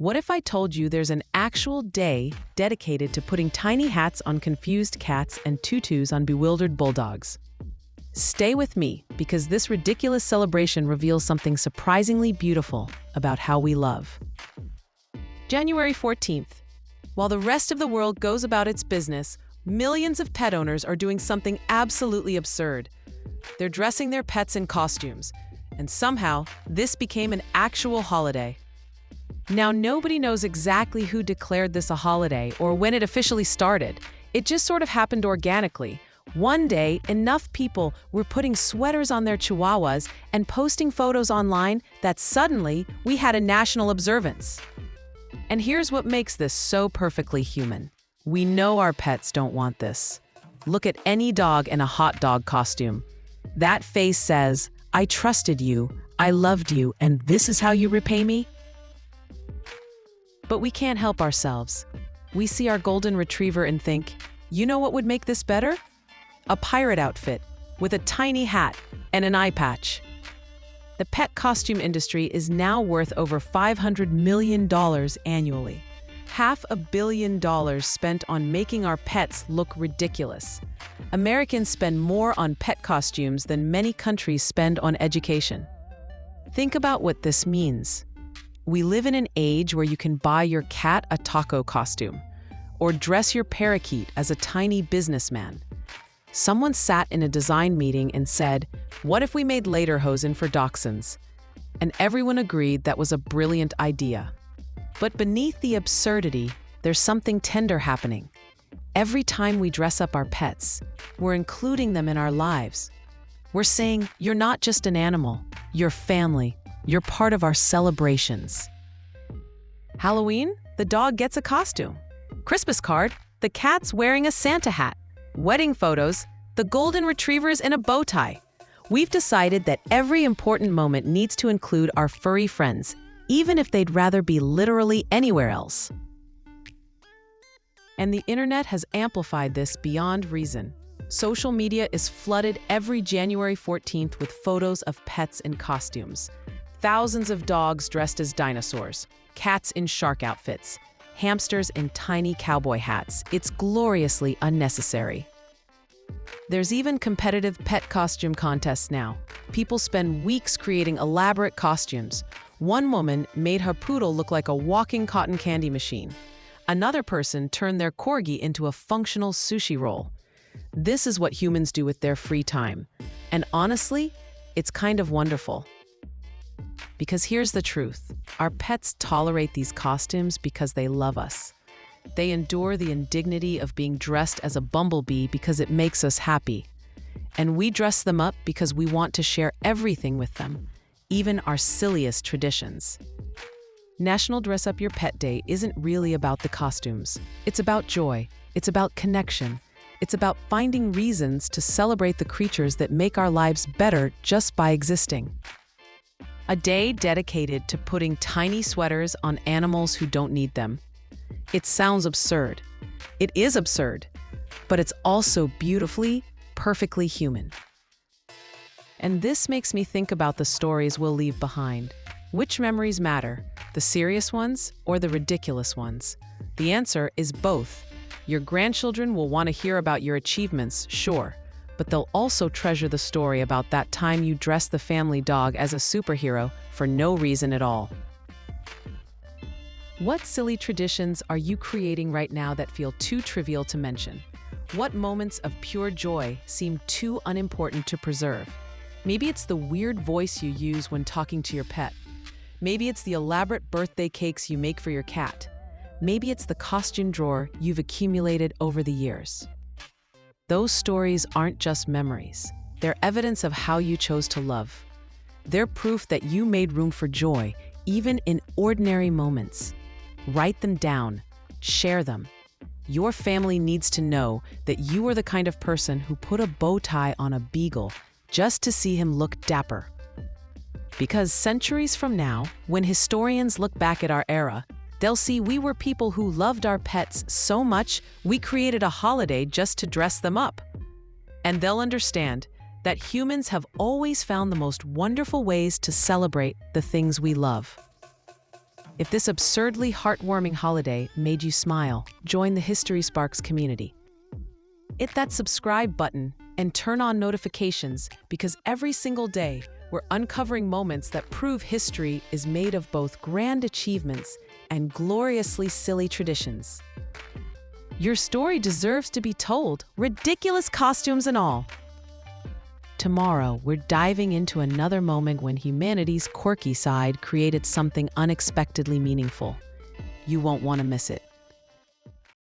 What if I told you there's an actual day dedicated to putting tiny hats on confused cats and tutus on bewildered bulldogs? Stay with me, because this ridiculous celebration reveals something surprisingly beautiful about how we love. January 14th. While the rest of the world goes about its business, millions of pet owners are doing something absolutely absurd. They're dressing their pets in costumes, and somehow this became an actual holiday. Now, nobody knows exactly who declared this a holiday or when it officially started. It just sort of happened organically. One day, enough people were putting sweaters on their chihuahuas and posting photos online that suddenly we had a national observance. And here's what makes this so perfectly human. We know our pets don't want this. Look at any dog in a hot dog costume. That face says, "I trusted you, I loved you, and this is how you repay me?" But we can't help ourselves. We see our golden retriever and think, you know what would make this better? A pirate outfit with a tiny hat and an eye patch. The pet costume industry is now worth over $500 million annually. $500 million spent on making our pets look ridiculous. Americans spend more on pet costumes than many countries spend on education. Think about what this means. We live in an age where you can buy your cat a taco costume or dress your parakeet as a tiny businessman. Someone sat in a design meeting and said, "What if we made lederhosen for dachshunds?" And everyone agreed that was a brilliant idea. But beneath the absurdity, there's something tender happening. Every time we dress up our pets, we're including them in our lives. We're saying, you're not just an animal, you're family. You're part of our celebrations. Halloween, the dog gets a costume. Christmas card, the cat's wearing a Santa hat. Wedding photos, the golden retriever's in a bow tie. We've decided that every important moment needs to include our furry friends, even if they'd rather be literally anywhere else. And the internet has amplified this beyond reason. Social media is flooded every January 14th with photos of pets in costumes. Thousands of dogs dressed as dinosaurs, cats in shark outfits, hamsters in tiny cowboy hats. It's gloriously unnecessary. There's even competitive pet costume contests now. People spend weeks creating elaborate costumes. One woman made her poodle look like a walking cotton candy machine. Another person turned their corgi into a functional sushi roll. This is what humans do with their free time. And honestly, it's kind of wonderful. Because here's the truth. Our pets tolerate these costumes because they love us. They endure the indignity of being dressed as a bumblebee because it makes us happy. And we dress them up because we want to share everything with them, even our silliest traditions. National Dress Up Your Pet Day isn't really about the costumes. It's about joy. It's about connection. It's about finding reasons to celebrate the creatures that make our lives better just by existing. A day dedicated to putting tiny sweaters on animals who don't need them. It sounds absurd. It is absurd, but it's also beautifully, perfectly human. And this makes me think about the stories we'll leave behind. Which memories matter, the serious ones or the ridiculous ones? The answer is both. Your grandchildren will want to hear about your achievements, sure, but they'll also treasure the story about that time you dressed the family dog as a superhero for no reason at all. What silly traditions are you creating right now that feel too trivial to mention? What moments of pure joy seem too unimportant to preserve? Maybe it's the weird voice you use when talking to your pet. Maybe it's the elaborate birthday cakes you make for your cat. Maybe it's the costume drawer you've accumulated over the years. Those stories aren't just memories. They're evidence of how you chose to love. They're proof that you made room for joy, even in ordinary moments. Write them down. Share them. Your family needs to know that you are the kind of person who put a bow tie on a beagle just to see him look dapper. Because centuries from now, when historians look back at our era, they'll see we were people who loved our pets so much we created a holiday just to dress them up. And they'll understand that humans have always found the most wonderful ways to celebrate the things we love. If this absurdly heartwarming holiday made you smile, join the History Sparks community. Hit that subscribe button and turn on notifications, because every single day we're uncovering moments that prove history is made of both grand achievements and gloriously silly traditions. Your story deserves to be told, ridiculous costumes and all. Tomorrow, we're diving into another moment when humanity's quirky side created something unexpectedly meaningful. You won't want to miss it.